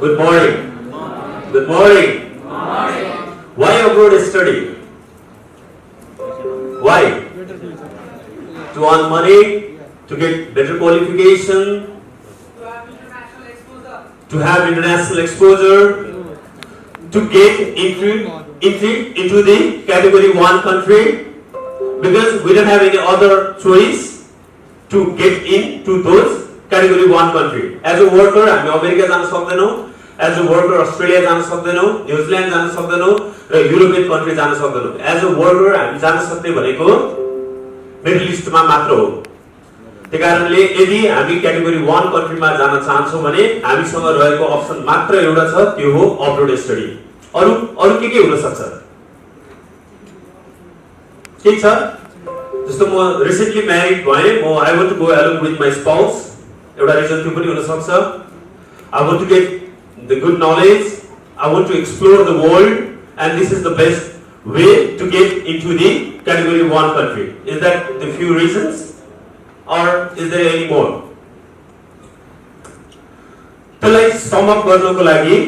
Good morning. Good morning. Why abroad study? Why? To earn money, to get better qualification, to have international exposure, to get into the category 1 country, because we don't have any other choice to get into those category 1 country. As a worker, हामी America जान सक्दैनौं. As a worker, Australia जान सक्दैनौं, न्यूजील्यान्ड जान सक्दैनौं र European country जान सक्दैनौं. As a worker, हामी जान सक्ने भनेको मिडल इस्टमा मात्र हो. त्यसकारणले यदि हामी क्याटेगोरी 1 कन्ट्रीमा जान चाहन्छौं भने हामीसँग रहेको अप्सन मात्र एउटा छ, त्यो हो अब्रोड स्टडी. अरु के हुन सक्छ? के छ? जस्तो म रिसेन्टली म्यारिड भएँ, म I want to go along with my spouse. एउटा रिजन त्यो पनि हुन सक्छ. I want to get the good knowledge, I want to explore the world, and this is the best way to get into the category 1 country. Is that the few reasons, or is there any more? So let's sum up garnako lagi,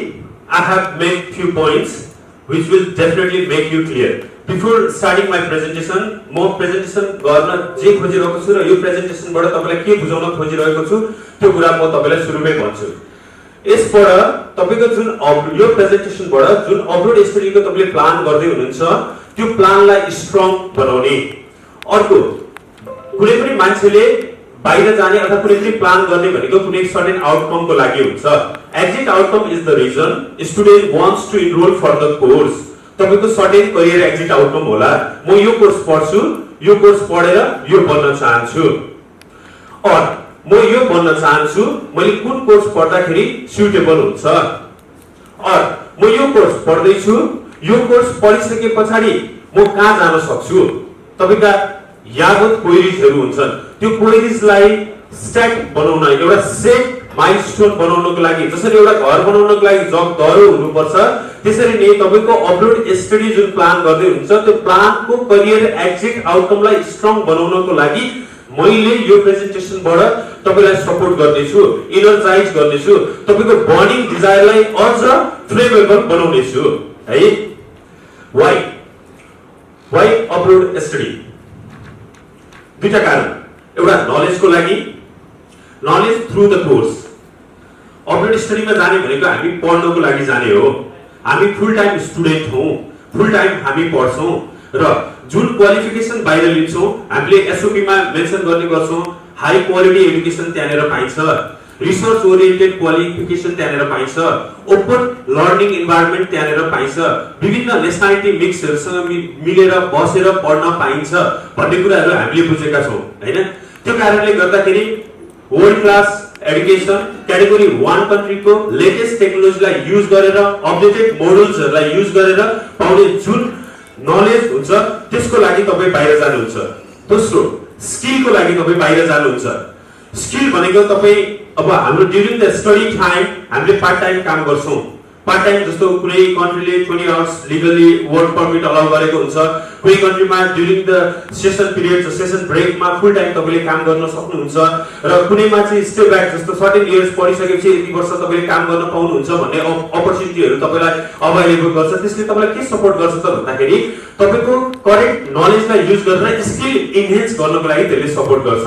I have made few points which will definitely make you clear. Before starting my presentation, म presentation गर्न जे खोजिरहेको छु र यो presentation बाट तपाईलाई के बुझाउन खोजिरहेको छु त्यो कुरा म तपाईलाई सुरुमै भन्छु. यसबाट तपाईको जुन यो प्रेजेन्टेसन बाट जुन अब्रोड स्टडीको तपाईले प्लान गर्दै हुनुहुन्छ त्यो प्लानलाई स्ट्रङ बनाउने. अर्को कुनै पनि मान्छेले बाहिर जाने अथवा कुनै पनि प्लान गर्ने भनेको कुनै सर्टेन आउटकमको लागि हुन्छ. Exit outcome is the reason student wants to enroll for the course. तपाईको सर्टेन करियर एक्जिट आउटकम होला, म यो कोर्स पढ्छु, यो कोर्स पढेर यो बन्न चाहन्छु, और म यो बन्न चाहन्छु, मैले कुन कोर्स पढ्दाखेरि सुटेबल हुन्छ, और म यो कोर्स पढ्दै छु, यो कोर्स पढिसके पछाडी म कहाँ जान सक्छु. तपाईका यावत क्वेरीजहरु हुन्छन्, त्यो क्वेरीजलाई सेट बनाउन, एउटा सेट माइलस्टोन बनाउनको लागि, जसरी एउटा घर बनाउनको लागि जग दरो हुनुपर्छ, त्यसरी नै तपाईको अब्रोड स्टडी जुन प्लान गर्दै हुनुहुन्छ त्यो प्लानको करियर एक्जिट आउटकमलाई स्ट्रङ बनाउनको लागि मैले यो प्रेजेन्टेसनबाट तपाईलाई सपोर्ट गर्दै छु, इनर्जाइज गर्दै छु, तपाईको बर्निङ डिजायरलाई अझ फ्लेभरेबल बनाउने छु है. Why abroad study? दुईटा कारण. एउटा नलेजको लागि, knowledge through the course. Abroad स्टडीमा जाने भनेको हामी पढ्नको लागि जाने हो. हामी फुल टाइम स्टुडेन्ट हौं, फुल टाइम हामी पढ्छौं र जुन क्वालिफिकेसन बाहिर लिन्छौं हामीले एसओपी मा मेन्सन गर्ने गर्छौं. हाई क्वालिटी एजुकेसन त्यहाँनेर पाइन्छ, रिसर्च ओरिएन्टेड क्वालिफिकेसन त्यहाँनेर पाइन्छ, ओपन लर्निङ इन्भाइरोमेन्ट त्यहाँनेर पाइन्छ, विभिन्न नेशनालिटी मिक्सहरुसँग मिलेर बसेर पढ्न पाइन्छ भन्ने कुराहरु हामीले बुझेका छौं हैन. त्यो कारणले गर्दाखेरि वर्ल्ड क्लास एजुकेसन क्याटेगोरी 1 कन्ट्रीको लेटेस्ट टेक्नोलोजीलाई युज गरेर, अपडेटेड मोडल्सहरुलाई युज गरेर पाउने जुन नलेज हुन्छ त्यसको लागि तपाई बाहिर जानुहुन्छ. दोस्रो, स्किलको लागि तपाई बाहिर जानुहुन्छ. स्किल भनेको तपाई अब हाम्रो ड्युरिङ द स्टडी टाइम हामीले पार्ट टाइम काम गर्छौं. पार्ट टाइम जस्तो कुनै कन्ट्रीले 20 hours legally work permit allow गरेको हुन्छ, कुनै कन्ट्रीमा during the session period, session ब्रेकमा फुल टाइम तपाईले काम गर्न सक्नुहुन्छ, र कुनैमा चाहिँ स्टे ब्याक जस्तो सर्टेन इयर्स पढिसकेपछि यति वर्ष तपाईले काम गर्न पाउनुहुन्छ भन्ने अपर्च्युनिटीहरु तपाईलाई अवेलेबल गर्छ. त्यसले तपाईलाई के सपोर्ट गर्छ त भन्दाखेरि तपाईको करेक्ट नलेजलाई युज गरेर स्किल इन्हान्स गर्नको लागि त्यसले सपोर्ट गर्छ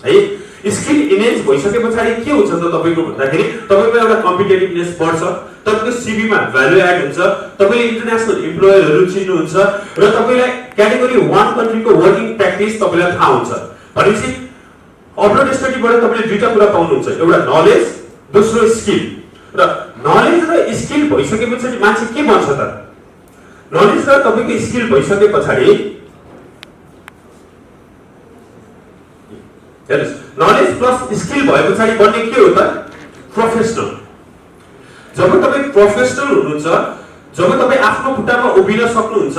है. स्किल इन्हान्स भइसके पछाडी के हुन्छ त तपाईको भन्दाखेरि तपाईको एउटा कम्पिटिटिभनेस बढ्छ, तपाईको सीवी मा भ्यालु एड हुन्छ, तपाईले इन्टरनेशनल एम्प्लोयरहरु चिन्नुहुन्छ र तपाईलाई क्याटेगोरी 1 कन्ट्रीको वर्किङ प्र्याक्टिस तपाईलाई थाहा हुन्छ. भनेपछि अब्रोड स्टडीबाट तपाईले दुईटा कुरा पाउनुहुन्छ, एउटा नलेज, दोस्रो स्किल. र नलेज र स्किल भइसके पछाडी मान्छे के बन्छ त? नलेज र तपाईको स्किल भइसके पछाडी हेर्नुस्, नलेज प्लस स्किल भए पछाडी बन्ने के हो त? प्रोफेसनल. जब तपाई प्रोफेसनल हुनुहुन्छ, जब तपाई आफ्नो खुट्टामा उभिन सक्नुहुन्छ,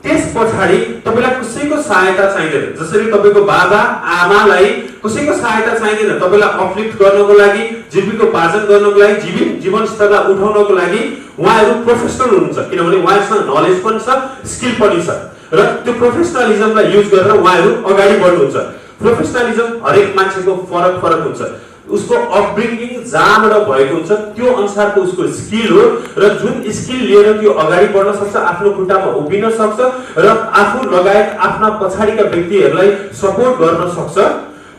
त्यसपछि तपाईलाई कसैको सहायता चाहिँदैन. जसरी तपाईको बाबा आमालाई कसैको सहायता चाहिँदैन तपाईलाई अपलिफ्ट गर्नको लागि, जीविकोपार्जन गर्नको लागि, जीवन स्तरलाई उठाउनको लागि उहाँहरु प्रोफेसनल हुनुहुन्छ, किनभने उहाँहरुसँग नलेज पनि छ, स्किल पनि छ, र त्यो प्रोफेसनलिजमलाई युज गरेर उहाँहरु अगाडि बढ्नुहुन्छ. प्रोफेसनलिजम हरेक मान्छेको फरक हुन्छ. उसको अपब्रिंगिङ जहाँबाट भएको हुन्छ त्यो अनुसारको उसको स्किल हो र जुन स्किल लिएर त्यो अगाडि बढ्न सक्छ, आफ्नो खुट्टामा उभिन सक्छ र आफू लगायत आफ्ना पछाडिका व्यक्तिहरूलाई सपोर्ट गर्न सक्छ,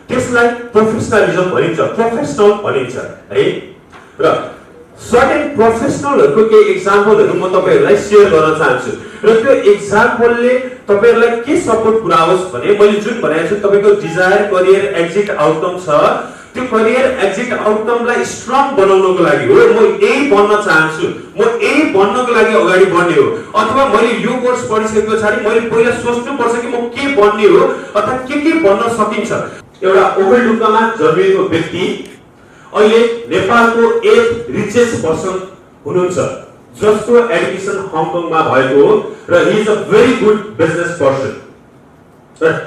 त्यसलाई प्रोफेसनलिजम भनिन्छ, प्रोफेसनल भनिन्छ है। र सर्टेन प्रोफेसनलहरुको केही एक्जाम्पलहरु म तपाईहरुलाई शेयर गर्न चाहन्छु र त्यो एक्जाम्पलले तपाईहरुलाई के सपोर्ट पुर्याओस् भने मैले जुन भनेको छु तपाईको डिजायर करियर एक्जिट आउटकम छ, त्यो करियर एक्जिट आउटकमलाई स्ट्रङ बनाउनको लागि हो। म यही बन्न चाहन्छु, म यही बन्नको लागि अगाडि बढ्ने हो, अथवा मैले यो कोर्स पढिसकेपछि पछाडी मैले पहिला सोच्नु पर्छ कि म के बन्ने हो अथवा के बन्न सकिन्छ। एउटा ओभरलुकमा जन्मिएको व्यक्ति अहिले नेपालको 8th richest पर्सन हुनुहुन्छ, जसको एजुकेसन हङकङमा भएको हो र he is a very good business person.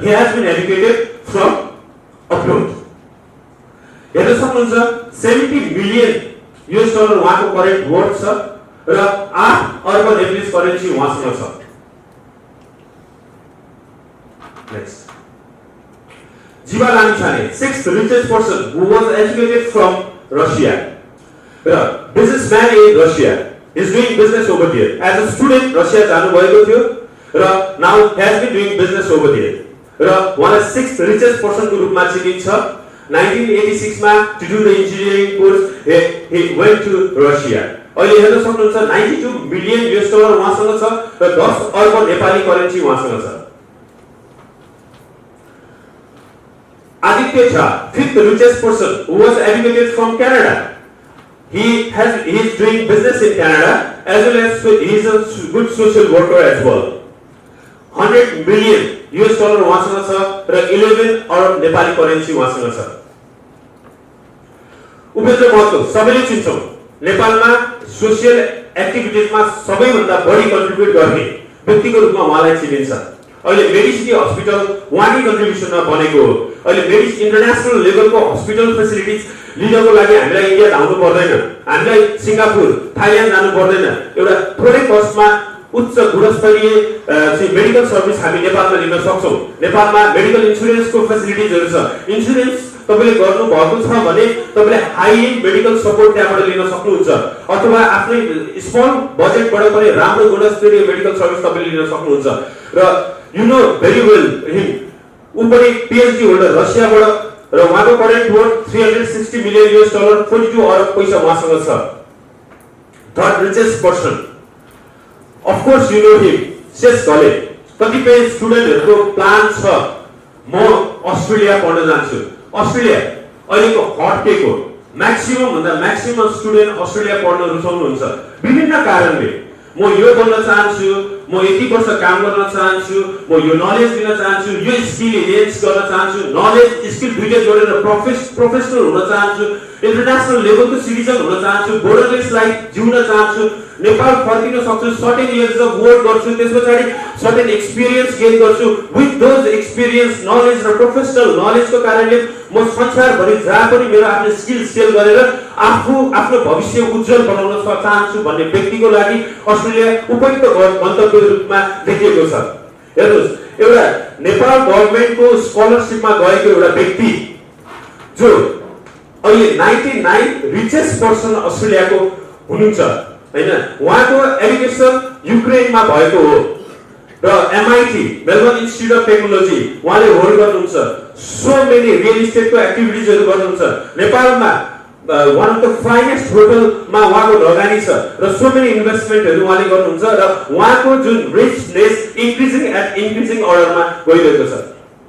He has been educated from abroad. हेर्न सक्नुहुन्छ 70 मिलियन US डलर उहाँको करेन्ट वर्थ छ र 8 अर्ब नेपलिज करेन्सी उहाँसँग छ। Next, Jiva Lamchane, 6th richest person who was educated from Russia. Businessman in Russia is doing business over there. As a student, Russia जानु भएको थियो र now has been doing business over there. र उहाँलाई 6th richest person को रूपमा चिनिन्छ। 1986 मा to do the engineering course he went to Russia. अहिले हेर्न सक्नुहुन्छ 92 मिलियन US डलर उहाँसँग छ र 10 अर्ब नेपाली करेन्सी उहाँसँग छ। Aditya Jha, 5th richest person who was educated from Canada. He is doing business in Canada as well as he is a good social worker as well. 100 million US dollar उहाँसँग छ र 11 अर्ब Nepali currency उहाँसँग छ। उपेन्द्र महतो सबैले चिन्छौं, नेपालमा social एक्टिभिटिजमा सबैभन्दा बढी कन्ट्रिब्युट गर्ने व्यक्तिको रूपमा उहाँलाई चिनिन्छ। अहिले मेडिसिटी हस्पिटल उहाँकै कन्ट्रिब्युसनमा बनेको हो। अहिले इन्टरनेशनल लेभलको हस्पिटल फेसिलिटिज लिनको लागि हामीलाई इन्डिया धाउनु पर्दैन, हामीलाई सिङ्गापुर, थाइल्यान्ड जानु पर्दैन। एउटा थोरै कस्टमा उच्च गुणस्तरीय मेडिकल सर्भिस हामी नेपालमा लिन सक्छौं। नेपालमा मेडिकल इन्स्योरेन्सको फेसिलिटिजहरु छ। इन्स्योरेन्स तपाईले गर्नु भएको छ भने तपाईले हाई मेडिकल सपोर्ट त्यहाँबाट लिन सक्नुहुन्छ, अथवा आफ्नै स्मल बजेटबाट पनि राम्रो गुणस्तरीय मेडिकल सर्भिस तपाईले लिन सक्नुहुन्छ। र you know very well him, उपरि PhD होल्डर रसियाबाट र उहाँको current worth 360 million US dollar, 42 अर्ब पैसा उहाँसँग छ। Third richest person, of course you know him, शेष घले। कतिपय स्टुडेन्टहरुको प्लान छ म अस्ट्रेलिया पढ्न जान्छु। अस्ट्रेलिया अहिलेको हट केक हो, म्याक्सिमम भन्दा म्याक्सिमम स्टुडेन्ट अस्ट्रेलिया पढ्न रुचाउनुहुन्छ विभिन्न कारणले। म यो बन्न चाहन्छु, म यति वर्ष काम गर्न चाहन्छु, म यो नलेज दिन चाहन्छु, यो स्किल इन्हेन्स गर्न चाहन्छु, नलेज स्किल दुईटा जोडेर प्रोफेसनल हुन चाहन्छु, इन्टरनेशनल लेभलको सिटिजन हुन चाहन्छु, बोर्डरलेस लाइफ जिउन चाहन्छु, नेपाल फर्किन सक्छु, सर्टेन इयर्स अफ वर्क गर्छु, त्यसपछि सर्टेन एक्सपिरियन्स गेन गर्छु। विथ दोज एक्सपिरियन्स, नलेज र प्रोफेसनल नलेजको कारणले म संसारभरि जहाँ पनि मेरो आफ्नो स्किल सेल गरेर आफ्नो भविष्य उज्जवल बनाउन चाहन्छु भन्ने व्यक्तिको लागि अस्ट्रेलिया उपयुक्त गन्तव्यको रूपमा देखिएको छ। हेर्नुस्, एउटा नेपाल गभर्नमेन्टको स्कलरशिपमा गएको एउटा व्यक्ति जो अहिले 99 रिचेस्ट पर्सन अस्ट्रेलियाको हुनुहुन्छ हैन, उहाँको एजुकेसन युक्रेनमा भएको हो र MIT Melbourne institute of technology उहाँले होल्ड गर्नुहुन्छ। सो मेनी रियल इस्टेटको एक्टिभिटिजहरु गर्नुहुन्छ। नेपालमा one of the finest होटलमा उहाँको लगानी छ र सो मेनी इन्भेस्टमेन्टहरु उहाँले गर्नुहुन्छ र उहाँको जुन रिचनेस इन्क्रिजिङ अर्डरमा गइरहेको छ।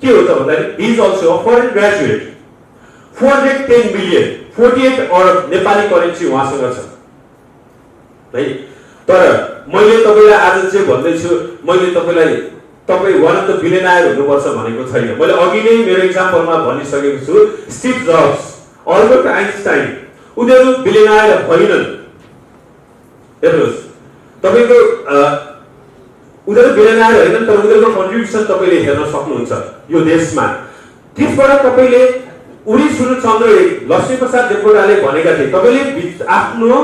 के हो त भन्दाखेरि he is also a foreign graduate. 410 million 48 अर्ब नेपाली करेन्सी उहाँसँग छ है। तर मैले तपाईलाई आज चाहिँ भन्दै छु, मैले तपाई वान अफ द बिलियनर हुनुपर्छ भनेको छैन। मैले अघि नै मेरो एक्जाम्पलमा भनिसकेको छु। स्टिभ जब्स, अल्बर्ट आइन्स्टाइन, उनीहरु बिलियनर होइनन्। हेर्नुस्, तपाईको उनीहरु बिलियनर होइनन्, तर उनीहरुको कन्ट्रिब्युसन तपाईले हेर्न सक्नुहुन्छ यो देशमा। त्यसबाट तपाईले उनी सुनचन्द्र लक्ष्मीप्रसाद देवकोटाले भनेका थिए, तपाईले आफ्नो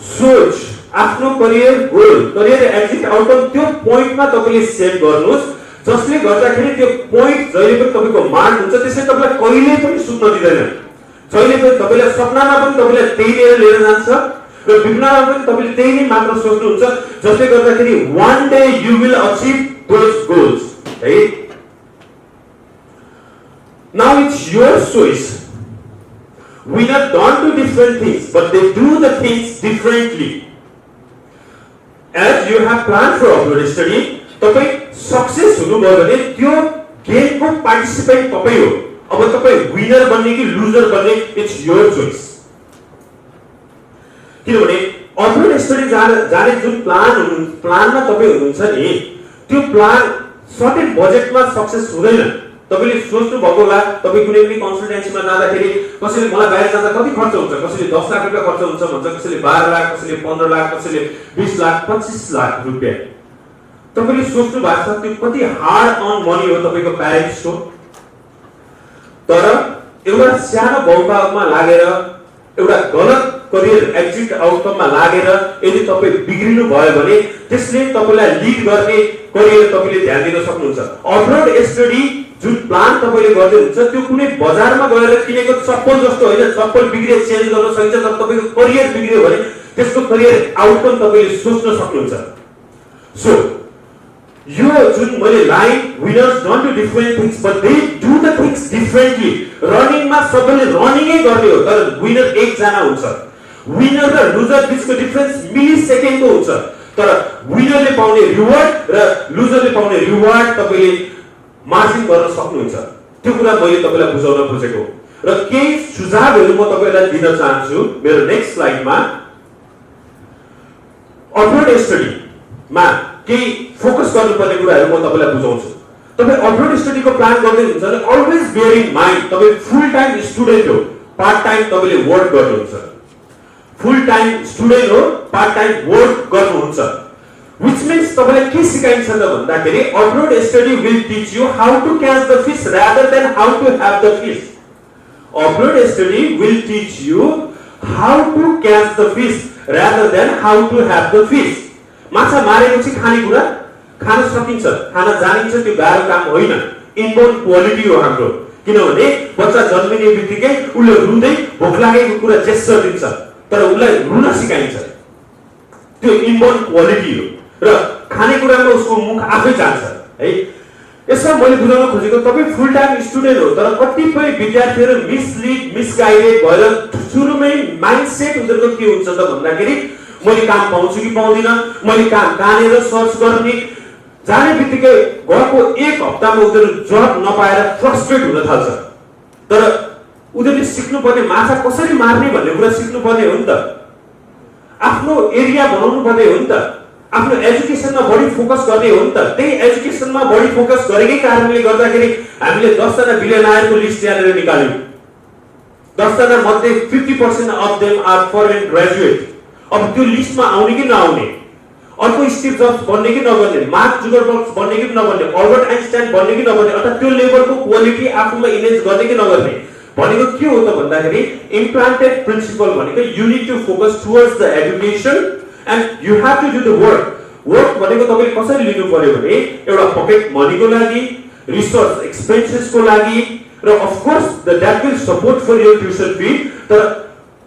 सोच, आफ्नो career goal, career exit outcome त्यो पोइन्टमा तपाईले सेट गर्नुस्, जसले गर्दाखेरि त्यो पोइन्ट जहिले पनि तपाईको मार्क हुन्छ, त्यसले तपाईलाई कहिल्यै पनि सुत्न दिदैन। जहिले पनि तपाईले सपनामा पनि तपाईले त्यही लिएर जान्छ र विपनामा पनि तपाईले त्यही नै मात्र सोच्नुहुन्छ जसले गर्दाखेरि one day you will achieve those goals, right? Now it's your choice. Winner don't do different things, but they do the things differently. As you have planned for upload study, तपाई सक्सेस हुनुभयो भने त्यो गेमको participant तपाई हो। अब तपाई winner बन्ने कि लुजर बन्ने इट्स योर चोइस। किनभने अपलोड स्टडी जाने जुन प्लानमा तपाई हुनुहुन्छ नि त्यो प्लान सर्टेन बजेटमा सक्सेस हुँदैन। तपाईले सोच्नु भएको होला तपाई कुनै पनि कन्सल्टेन्सीमा जाँदाखेरि कसैले मलाई बाहिर जाँदा कति खर्च हुन्छ, कसैले 10 लाख रुपैयाँ खर्च हुन्छ भन्छ, कसैले 12 लाख, कसैले 15 लाख, कसैले 20 लाख, 25 लाख रुपैयाँ। तपाईले सोच्नु भएको छ त्यो कति हार्ड अर्न मनी हो तपाईको प्यारेन्ट्सको। तर एउटा सानो भौकामा लागेर एउटा गलत करियर एक्जिट आउटकममा लागेर यदि तपाई बिग्रिनु भयो भने त्यसले तपाईलाई लिड गर्ने करियर तपाईले ध्यान दिन सक्नुहुन्छ। अपलोड स्टडी जुन प्लान तपाईले गर्दै हुन्छ त्यो कुनै बजारमा गएर किनेको चप्पल जस्तो हैन। चप्पल बिग्रे चेन्ज गर्न सकिन्छ, तर तपाईको करियर बिग्रियो भने त्यसको करियर आउटकम तपाईले सोच्न सक्नुहुन्छ। सो यो जुन मैले line winners don't do different things but they do the things differently. रनिङमा सबैले रनिङै गर्ने हो, तर विनर एक जना हुन्छ। विनर र लुजर बीचको डिफरेन्स मिली सेकेन्डको हुन्छ, तर विनरले पाउने रिवार्ड र लुजरले पाउने रिवार्ड तपाईले मार्जिन गर्न सक्नुहुन्छ। त्यो कुरा मैले तपाईलाई बुझाउन खोजेको र केही सुझावहरू म तपाईलाई दिन चाहन्छु मेरो नेक्स्ट स्लाइडमा। अपलोड स्टडीमा केही फोकस गर्नुपर्ने कुराहरू म तपाईलाई बुझाउँछु। तपाई अपलोड स्टडीको प्लान गर्दै हुनुहुन्छ भने अलवेज बियर इन माइन्ड तपाई फुल टाइम स्टुडेन्ट हो, पार्ट टाइम तपाईले वर्क गर्नुहुन्छ। फुल टाइम स्टुडेन्ट हो, पार्ट टाइम वर्क गर्नुहुन्छ। Which means तपाईलाई के सिकाइन्छ त भन्दाखेरि upload study will teach you how to catch the fish rather than how to have the fish. Upload study will teach you how to catch the fish rather than how to have the fish. माछा मारेपछि खानेकुरा खान सकिन्छ, खान जानिन्छ, त्यो गाह्रो काम होइन। Inborn quality हो हाम्रो। किनभने बच्चा जन्मिने बित्तिकै उले रुँदै भोक लागेको कुरा जेस्चर दिन्छ, तर उलाई रुन सिकाइन्छ। त्यो इनबोर्न क्वालिटी हो र खानेकुरामा उसको मुख आफै जान्छ है। यसमा मैले बुझाउन खोजेको तपाई फुल टाइम स्टुडेन्ट हो, तर कतिपय विद्यार्थीहरु मिसलिड मिसगाइडेड भएर सुरुमै माइन्डसेट उनीहरुको के हुन्छ त भन्दाखेरि मैले काम पाउँछु कि पाउँदिन, मैले काम कहाँनेर सर्च गर्ने, जाने बित्तिकै गएको एक हप्तामा उनीहरु जब नपाएर फ्रस्ट्रेट हुन थाल्छ। तर उनीहरुले सिक्नुपर्ने माछा कसरी मार्ने भन्ने कुरा सिक्नुपर्ने हो नि त। आफ्नो एरिया बनाउनु पर्ने हो नि त। आफ्नो एजुकेसनमा बढी फोकस गर्ने हो नि त। त्यही एजुकेसनमा बढी फोकस गरेकै कारणले गर्दाखेरि हामीले 10 जना बिलियनरको लिस्ट यहाँनिर निकाल्यौं। 10 जना मध्ये 50% of them are foreign graduate. अब त्यो लिस्टमा आउने कि नआउने, अर्को स्टिभ जब्स बन्ने कि नबन्ने, मार्क जुकरबर्ग बन्ने कि नबन्ने, अल्बर्ट आइन्स्टाइन बन्ने कि नबन्ने, अर्थात् त्यो लेभलको क्वालिटी आफूमा इनेज गर्ने कि नगर्ने भनेको के हो त भन्दाखेरि इम्प्लान्टेड प्रिन्सिपल भनेको you need to focus towards the education and you have to do the work. Work भनेको तपाईले कसरी लिनु पर्यो भने एउटा पकेट मनीको लागि, रिसर्च एक्सपेन्सेसको लागि र of course the that will support for your tuition fee. तर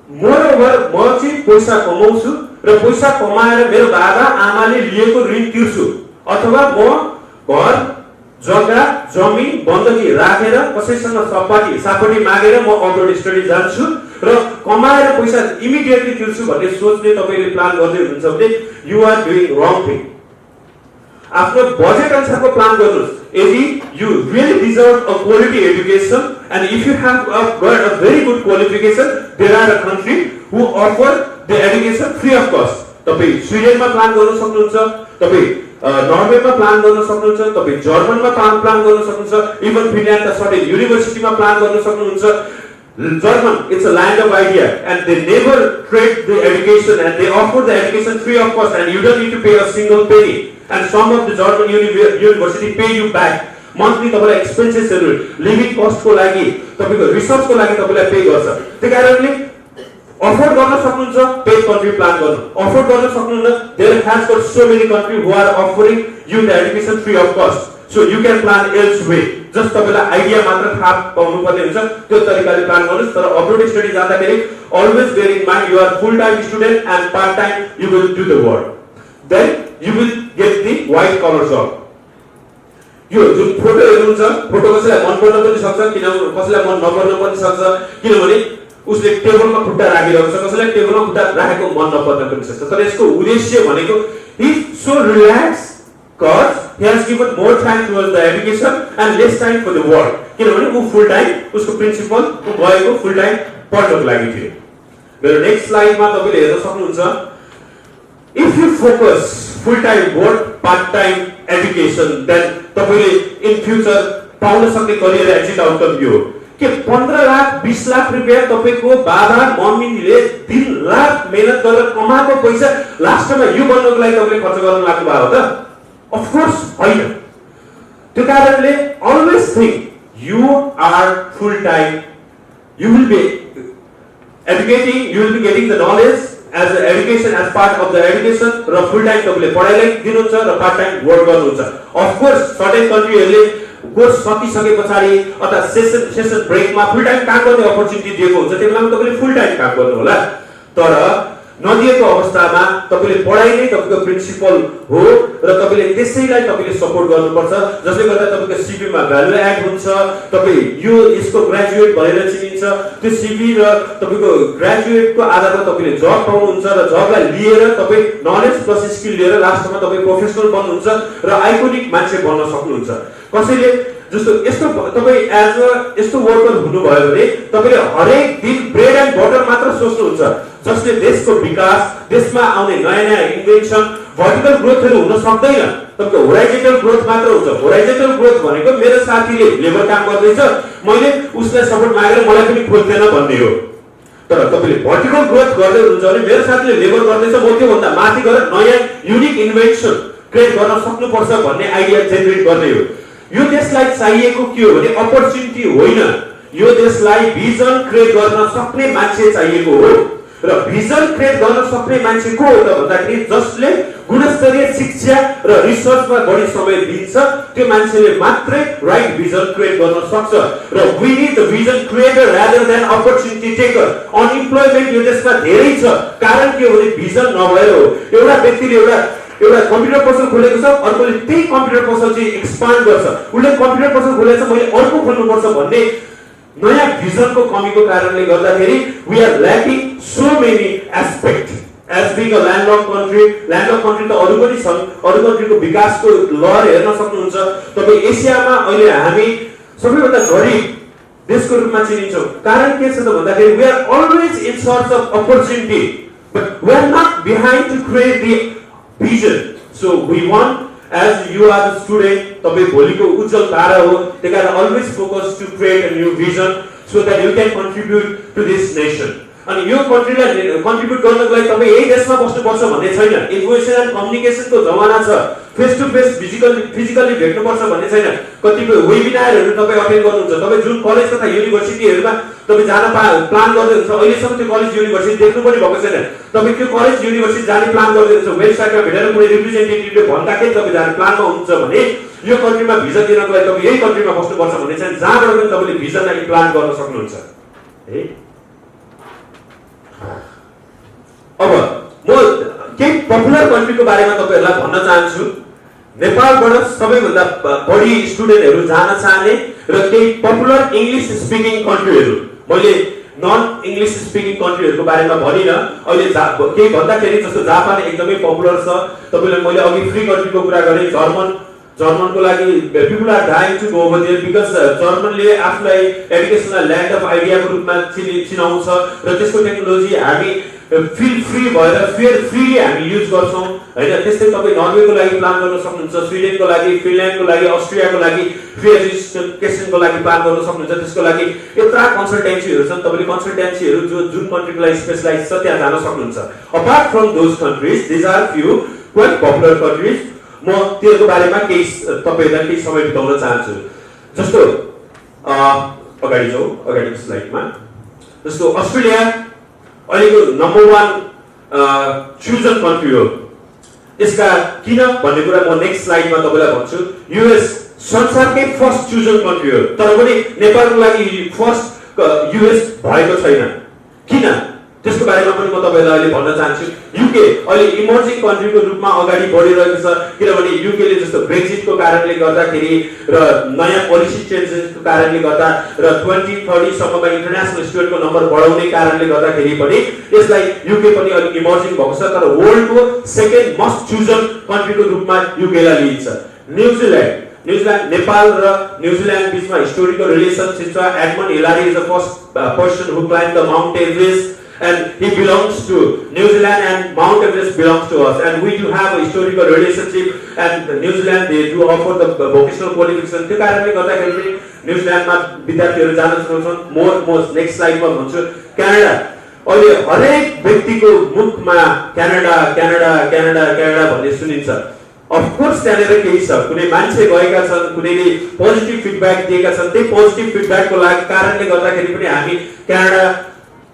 मोरओभर म चाहिँ पैसा कमाउँछु र पैसा कमाएर मेरो बाबा आमाले लिएको ऋण तिर्छु, अथवा म घर जग्गा जमिन बन्दकी राखेर कसैसँग सापटी मागेर म अपलोड स्टडी जान्छु र कमाएर पैसा इमिडिएटली तिर्छु भन्ने सोचले तपाईले प्लान गर्दै हुनुहुन्छ भने you are doing wrong thing. आफ्नो बजेट अनुसारको प्लान गर्नुस्। यदि you really deserve a quality education and if you have got a very good qualification there are a country who offer the education free of cost. तपाई स्विडेनमा plan गर्न सक्नुहुन्छ, तपाई नर्वेमा plan गर्न सक्नुहुन्छ, तपाई जर्मनमा प्लान गर्न सक्नुहुन्छ, इभन फिनल्यान्डका सर्टेन युनिभर्सिटीमा प्लान गर्न सक्नुहुन्छ। German, it's a land of idea and they never trade the education and they offer the education free of cost and you don't need to pay a single penny. And some of the German university pay you back. Monthly तपाईलाई एक्सपेन्सेसहरु, living कस्टको लागि, तपाईको रिसर्चको लागि तपाईलाई pay गर्छ। त्यसैकारणले afford गर्न सक्नुहुन्छ paid country plan गर्नु, अफोर्ड गर्न सक्नुहुन्न there has got so many country who are offering you the education free of cost. So you can plan elsewhere just तपाईलाई आइडिया मात्र थाहा पाउनु पर्ने हुन्छ त्यो तरिकाले प्लान गर्नुस् तर अब्रोड स्टडी जाँदाखेरि always bear in mind you are full time student and part time you will do the work, then you will get the white collar job। यो जुन फोटो हेर्नुहुन्छ फोटो कसैलाई मन पर्न पनि सक्छ किनभने कसैलाई मन नपर्न पनि सक्छ किनभने उसले टेबलमा खुट्टा राखिरहेको छ कसैलाई टेबलमा खुट्टा राखेको मन नपर्न पनि सक्छ तर यसको उद्देश्य भनेको he is so relaxed because he has given more time towards the education and less time for the work किनभने उ फुल टाइम उसको प्रिन्सिपल उ गएको फुल टाइम पढ्नको लागि थियो। मेरो नेक्स्ट स्लाइडमा तपाईले हेर्न सक्नुहुन्छ if you focus full time work part time education then तपाईले in future पाउन सक्ने करियर एक्जिट आउटकम यो के 15 लाख 20 लाख रुपैयाँ तपाईको बाबा मम्मीले 3 लाख मेहनत गरेर कमाएको पैसा लास्टमा यो बन्नको लागि तपाईले खर्च गर्न लाग्नु भयो त अफ कोर्स हैन। त्यो कारणले always think you are full time, you will be educating, you will be getting the knowledge as an education as part of the education र full time तपाईले पढाइलाई दिनुहुन्छ र part time work गर्नुहुन्छ। of course certain countryहरुले course सकिसके पछाडी अथवा session ब्रेकमा full time काम गर्ने अपर्चुनिटी दिएको हुन्छ त्यसमा तपाईले फुल टाइम काम गर्नु होला तर नदिएको अवस्थामा तपाईले पढाइ नै तपाईको प्रिन्सिपल हो र तपाईले त्यसैलाई तपाईले सपोर्ट गर्नुपर्छ जसले गर्दा तपाईको सीवी मा भ्यालु एड हुन्छ तपाई यो यसको ग्रेजुएट भनेर चिनिन्छ त्यो सीवी र तपाईको ग्रेजुएटको आधारमा तपाईले जब पाउनुहुन्छ र जबलाई लिएर तपाई नलेज प्लस स्किल लिएर लास्टमा तपाई प्रोफेसनल बन्नुहुन्छ र आइकोनिक मान्छे बन्न सक्नुहुन्छ। कसैले जस्तो यस्तो तपाई एज अ यस्तो वर्कर हुनुभयो भने तपाईले हरेक दिन ब्रेड एन्ड बटर मात्र सोच्नुहुन्छ जसले देशको विकास देशमा आउने नयाँ नयाँ इन्भेन्सन भर्टिकल ग्रोथहरु हुन सक्दैन तपाईको होराइजोनल ग्रोथ मात्र हुन्छ। होराइजोनल ग्रोथ भनेको मेरो साथीले लेबर काम गर्दैछ मैले उसलाई सपोर्ट मागेर मलाई पनि खोज्दैन भन्ने हो तर तपाईले भर्टिकल ग्रोथ गर्दै हुनुहुन्छ भने मेरो साथीले लेबर गर्दैछ म त्यो भन्दा माथि गएर नयाँ युनिक इन्भेन्सन क्रिएट गर्न सक्नुपर्छ भन्ने आइडिया जेनेरेट गर्ने हो। यो देशलाई चाहिएको के हो भने अपर्चुनिटी होइन यो देशलाई भिजन क्रिएट गर्न सक्ने मान्छे चाहिएको हो र भिजन क्रिएट गर्न सक्ने मान्छे को हो त भन्दाखेरि जसले गुणस्तरीय शिक्षा र रिसर्चमा बढी समय दिन्छ त्यो मान्छेले मात्रै राइट भिजन क्रिएट गर्न सक्छ र we need the vision creator rather than opportunity taker. Unemployment यो देशमा धेरै छ कारण के हो भने भिजन नभएर हो। एउटा व्यक्तिले एउटा कम्प्युटर पसल खोलेको छ अर्कोले त्यही कम्प्युटर पसल चाहिँ एक्सपान्ड गर्छ उले कम्प्युटर पसल खोलेको छ मैले अर्को खोल्नुपर्छ भन्ने नयाँ भिजनको कमीको कारणले गर्दाखेरि we are lacking so many aspect as being a landlock country त अरु पनि छन् अरु कन्ट्रीको विकासको लहर हेर्न सक्नुहुन्छ। तपाई एसियामा अहिले हामी सबैभन्दा गरिब देशको रूपमा चिनिन्छौं कारण के छ त भन्दाखेरि we are always in search of opportunity but we are not behind to create the vision. So we want as you are the student तपाईं भोलिको उज्जवल तारा हो त्यही कारण always focus to create a new vision so that you can contribute to this nation। अनि यो कन्ट्रीलाई contribute गर्नको लागि तपाई यही देशमा बस्नुपर्छ भन्ने छैन। इन्फर्मेसन एन्ड कम्युनिकेसनको जमाना छ फेस टु फेस फिजिकली भेट्नुपर्छ भन्ने छैन। कतिपय वेबिनारहरु तपाई अटेन्ड गर्नुहुन्छ तपाई जुन कलेज तथा युनिभर्सिटीहरुमा तपाई जान प्लान गर्दै हुनुहुन्छ अहिलेसम्म त्यो कलेज युनिभर्सिटी देख्नु पनि भएको छैन तपाई त्यो कलेज युनिभर्सिटी जाने प्लान गर्दै हुनुहुन्छ वेबसाइटमा भेटेर कुनै रिप्रेजेन्टेटिभले भन्दाखेरि तपाई जाने प्लानमा हुनुहुन्छ भने यो कन्ट्रीमा भिजा दिनको लागि तपाई यही कन्ट्रीमा बस्नुपर्छ भन्ने छैन जहाँबाट पनि तपाईले भिजालाई प्लान गर्न सक्नुहुन्छ है। अब म केही पपुलर कन्ट्रीको बारेमा तपाईहरुलाई भन्न चाहन्छु। नेपालबाट सबैभन्दा बढी स्टुडेन्टहरु जान चाहने र केही पपुलर इंग्लिश स्पिकिङ कन्ट्रीहरु मैले नन इंग्लिश स्पिकिङ कन्ट्रीहरुको बारेमा भनिन अहिले केही भन्दाखेरि जस्तो जापान एकदमै पपुलर छ। तपाईले मैले अघि फ्री कन्ट्रीको कुरा गरे जर्मनको लागि people are dying to go over there because जर्मनले आफुलाई एजुकेसनल ल्यान्ड अफ आइडियाको रूपमा चिनाउँछ र त्यसको टेक्नोलोजी हामी फील फ्री भएर फेयर फ्रीली हामी युज गर्छौं हैन। त्यस्तै तपाई नर्वेको लागि प्लान गर्न सक्नुहुन्छ स्विडेनको लागि फिनल्यान्डको लागि अस्ट्रियाको लागि फ्री एजुकेसनको लागि प्लान गर्न सक्नुहुन्छ। त्यसको लागि यत्रा कन्सल्टेन्सीहरु छन् तपाईले कन्सल्टेन्सीहरु जुन कन्ट्रीको लागि स्पेशलाइज छ त्यहाँ जान सक्नुहुन्छ। Apart from those countries this are few quite popular countries म त्यसको बारेमा केही तपाईहरुलाई केही समय बिताउन चाहन्छु। जस्तो अगाडिको स्लाइडमा जस्तो अस्ट्रेलिया अहिलेको नम्बर 1 चुजन कन्ट्री हो। यसका किन भन्ने कुरा म नेक्स्ट स्लाइडमा तपाईलाई भन्छु। युएस संसारकै फर्स्ट चुजन कन्ट्री हो, तर पनि नेपालको लागि फर्स्ट युएस भएको छैन। किन? त्यसको बारेमा पनि म तपाईलाई अहिले भन्न चाहन्छु। युके अहिले इमर्जिङ कन्ट्रीको रूपमा अगाडि बढिरहेको छ, किनभने युकेले जस्तो ब्रेक्जिटको कारणले गर्दाखेरि र नयाँ पोलिसी चेन्जेसको कारणले गर्दा र 2030 सम्ममा इन्टरनेसनल स्टुडेन्टको नम्बर बढाउने कारणले गर्दाखेरि पनि यसलाई युके पनि अलिक इमर्जिङ भएको छ, तर वर्ल्डको सेकेन्ड मोस्ट चुजन कन्ट्रीको रूपमा युकेलाई लिइन्छ। न्युजिल्यान्ड नेपाल र न्युजिल्यान्ड बीचमा हिस्टोरिकल रिलेसनशिप छ। Edmund Hilari is the first person who climb the Mount Everest and he belongs to New Zealand and Mount Everest belongs to us, and we do have a historical relationship, and New Zealand they do offer the vocational qualification। त्यो कारणले गर्दाखेरि पनि न्युजिल्यान्डमा विद्यार्थीहरू जान सक्छन्। More next स्लाइडमा भन्छु Canada. अहिले हरेक व्यक्तिको मुखमा क्यानाडा क्यानाडा क्यानाडा क्यानाडा भन्ने सुनिन्छ। अफ कोर्स त्यहाँनिर केही छ, कुनै मान्छे गएका छन्, कुनैले पोजिटिभ फिडब्याक दिएका छन्, त्यही पोजिटिभ फिडब्याकको लागि कारणले गर्दाखेरि पनि हामी क्यानाडा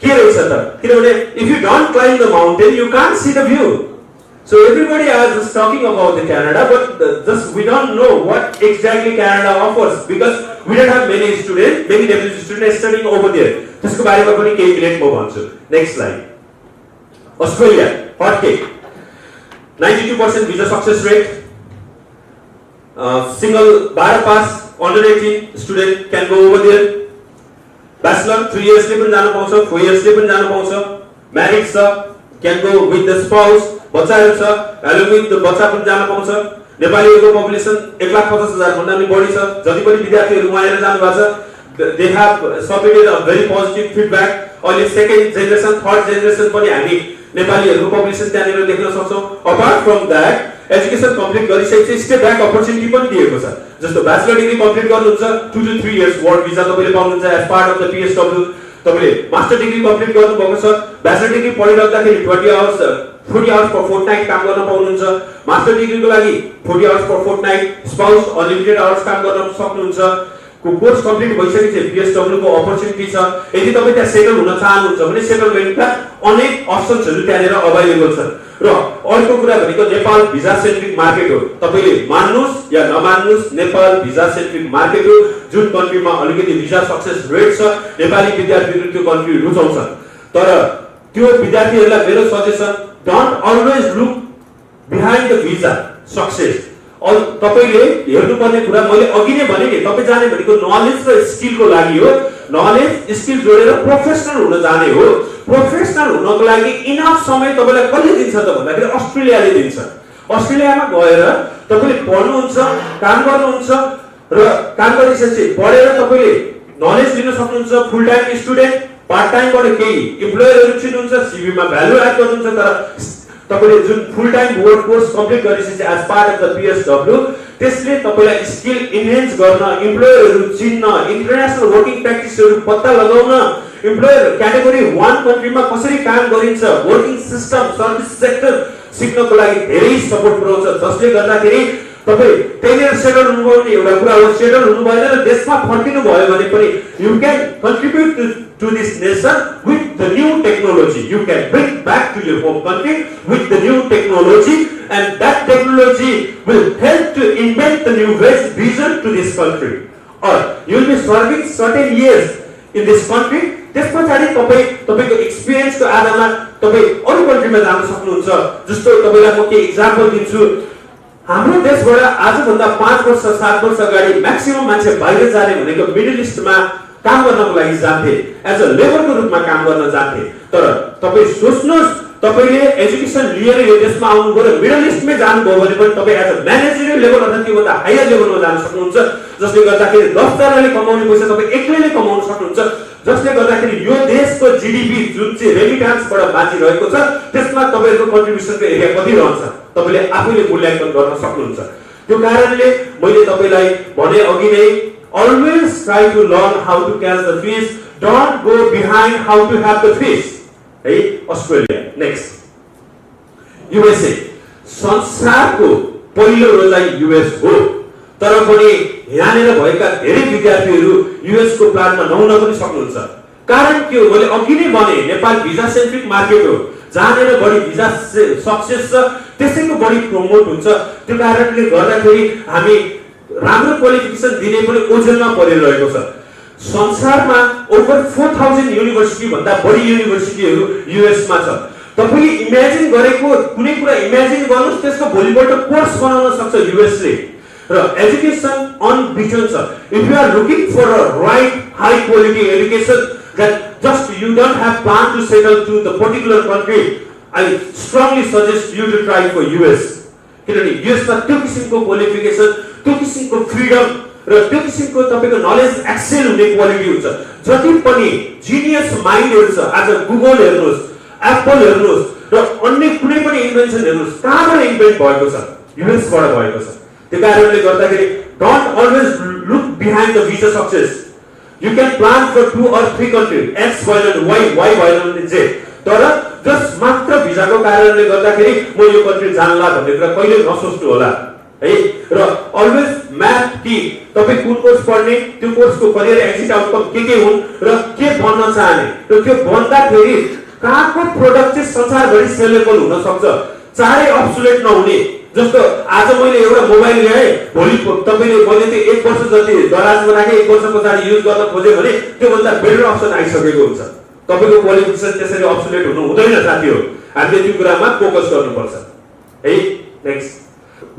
के रहेछ त, किनभने if you don't climb the mountain you can't see the view। So everybody is just talking about the Canada, but just we don't know what exactly Canada offers because we don't have many Nepalese students studying over there। त्यसको बारेमा पनि केही minute म भन्छु। Next slide. Australia hot cake, 92% visa success rate, single bar pass under 18 student can go over there। Bachelor 3 years ले पनि जान पाउँछ, 4 years ले पनि जान पाउँछ। म्यारिड छ, can go with the spouse, बच्चाहरू छ, along with the बच्चा पनि जान पाउँछ। नेपालीहरूको पपुलेसन 1,50,000 भन्दा पनि बढी छ। जति पनि विद्यार्थीहरू वहाँबाट जानु भएको छ, they have submitted a very positive feedback। अहिले सेकेन्ड जेनेरेसन थर्ड जेनेरेसन पनि हामी नेपालीहरूको पपुलेसन त्यहाँनिर देख्न सक्छौँ। Apart from that education complete गरिसकेपछि स्टेप ब्याक अपर्च्युनिटी पनि दिएको छ। जस्तो ब्याचलर डिग्री कम्प्लिट गर्नुहुन्छ 2 to 3 years वर्क भिजा तपाईले पाउनुहुन्छ as part of the PSW। तपाईले मास्टर डिग्री कम्प्लिट गर्नुभएको छ, ब्याचलर डिग्री पढिराख्दाखेरि 40 hours पर फोर्टनाइट काम गर्न पाउनुहुन्छ। मास्टर डिग्रीको लागि 40 hours per fortnight, spouse unlimited hours काम गर्न सक्नुहुन्छ। कोर्स कम्प्लिट भइसकेपछि PSW को अपर्च्युनिटी छ। यदि तपाई त्यहाँ सेटल हुन चाहनुहुन्छ भने सेटलमेन्टका अनेक अप्सन्सहरु त्यहाँनिर अवेलेबल छन्। र अर्को कुरा भनेको नेपाल भिजा सेन्ट्रिक मार्केट हो। तपाईले मान्नुस् या नमान्नुस्, नेपाल भिजा सेन्ट्रिक मार्केट हो। जुन कन्ट्रीमा अलिकति भिजा सक्सेस रेट छ, नेपाली विद्यार्थीहरू त्यो कन्ट्री रुचाउँछन्। तर त्यो विद्यार्थीहरूलाई मेरो suggestion, don't always look behind the visa success. और तपाईले हेर्नुपर्ने कुरा मैले अघि नै भने नि, तपाई जाने भनेको नलेज र स्किलको लागि हो। नलेज स्किल जोडेर प्रोफेसनल हुन जाने हो। प्रोफेसनल हुनको लागि इनफ समय तपाईलाई कसले दिन्छ त भन्दाखेरि अस्ट्रेलियाले दिन्छ। अस्ट्रेलियामा गएर तपाईले पढ्नुहुन्छ, काम गर्नुहुन्छ र काम गरिसकेपछि पढेर तपाईले नलेज लिन सक्नुहुन्छ। फुल टाइम स्टुडेन्ट, पार्ट टाइमबाट केही इम्प्लोयरहरु चिन्नुहुन्छ, सीवीमा भ्यालु एड गर्नुहुन्छ। तर तपाईले जुन full time work course complete गरिसकेपछि as part of the PSW, त्यसले तपाईलाई स्किल इन्हान्स गर्न, इम्प्लोयरहरु चिन्न, इन्टरनेशनल वर्किङ प्र्याक्टिसहरु पत्ता लगाउन, इम्प्लोयर क्याटेगोरी 1 कन्ट्रीमा कसरी काम गरिन्छ, वर्किङ सिस्टम, सर्भिस सेक्टर सिक्नको लागि धेरै सपोर्ट पुर्याउँछ। जसले गर्दाखेरि तपाई त्यहीँनिर सेटल हुनुभयो भने एउटा कुरा हो, सेटल हुनु भएन र देशमा फर्किनु भयो भने पनि you can contribute to this nation with the new technology। You can bring back to your home country with the new technology, and that technology will help to invent the new vision to this country, or you will be serving certain years in this country। त्यसपछि तपाईको एक्सपिरियन्सको आधारमा तपाई अरू कन्ट्रीमा जान सक्नुहुन्छ। जस्तो तपाईलाई म के एक्जाम्पल दिन्छु। हाम्रो देशबाट आजभन्दा 5 वर्ष 7 वर्ष अगाडि म्याक्सिमम मान्छे बाहिर जाने भनेको मिडल इस्टमा काम गर्नको लागि जान्थे, एज अ लेबरको रूपमा काम गर्न जान्थे। तर तपाई सोच्नुस्, तपाईले एजुकेसन लिएर यो देशमा आउनुभयो र मिडल इस्टमै जानुभयो भने पनि तपाई एज अ म्यानेजरियल लेभल अथवा त्योभन्दा हायर लेभलमा जान सक्नुहुन्छ। जसले गर्दाखेरि 10 जनाले कमाउने पैसा तपाई एक्लैले कमाउन सक्नुहुन्छ। जसले गर्दाखेरि यो देशको जीडीपी जुन चाहिँ रेमिटान्सबाट बाँचिरहेको छ, त्यसमा तपाईहरुको कन्ट्रिब्युसनको एरिया कति रहन्छ तपाईले आफैले मूल्याङ्कन गर्न सक्नुहुन्छ। त्यो कारणले मैले तपाईलाई भने अघि नै, always try to learn how to catch the fish, don't go behind how to have the fish। है अस्ट्रेलिया। Next USA। संसारको पहिलो रोजाइ US हो, तर पनि यहाँनिर भएका धेरै विद्यार्थीहरू US को प्लानमा नहुन पनि सक्नुहुन्छ। कारण के हो? मैले अघि नै भने नेपाल भिजा सेन्ट्रिक मार्केट हो। जहाँनिर बढी भिजा सक्सेस छ त्यसैको बढी प्रमोट हुन्छ। त्यो कारणले गर्दाखेरि हामी राम्रो क्वालिफिकेसन दिने पनि ओझेलमा परिरहेको छ। संसारमा ओभर 4000 युनिभर्सिटी भन्दा बढी युनिभर्सिटीहरू युएस मा छ। तपाईले इमेजिन गरेको कुनै कुरा इमेजिन गर्नुस्, त्यसको भोलिपल्ट कोर्स बनाउन सक्छ युएस ले। र एजुकेसन अनबिटन छ। If you are looking for a right high quality education that just you don't have plan to settle to the particular country, I strongly suggest you to try for US. किनभने US मा त्यो किसिमको qualification, त्यो किसिमको freedom र त्यो किसिमको तपाईको नलेज एक्सेल हुने क्वालिटी हुन्छ। जति पनि जिनियस माइन्डहरु छ, आज गुगल हेर्नुस्, एप्पल हेर्नुस् र अन्य कुनै पनि इन्भेन्सन हेर्नुस्, कहाँबाट इन्भेन्ट भएको छ? US बाट भएको छ। त्यो कारणले गर्दाखेरि don't always look behind the visa success. You can plan for 2 or 3 countries, X भएन Y, Y भएन Z. तर जस्ट मात्र भिजाको कारणले गर्दाखेरि म यो कन्ट्री जानला भन्ने कुरा कहिले नसोच्नु होला है। र अलवेज म्याप कि तपाई कुन कोर्स पढ्ने, त्यो कोर्सको करियर एक्जिट आउटकम के हुन् र के बन्न चाहने, र त्यो बन्दा फेरि कहाँको प्रोडक्ट चाहिँ संसारभरि सेलेबल हुन सक्छ, चाँडै अब्सोलेट नहुने। जस्तो आज मैले एउटा मोबाइल ल्याए, भोलि तपाईले मैले त्यो 1 वर्ष जति दराजमा राखे 1 वर्ष पछाडी युज गर्न खोजे भने त्यो भन्दा बेटर अप्सन आइसकेको हुन्छ। तपाईको क्वालिफिकेसन त्यसरी अब्सोलेट हुनु हुँदैन साथीहरु। हामीले त्यो कुरामा फोकस गर्नुपर्छ है। नेक्स्ट,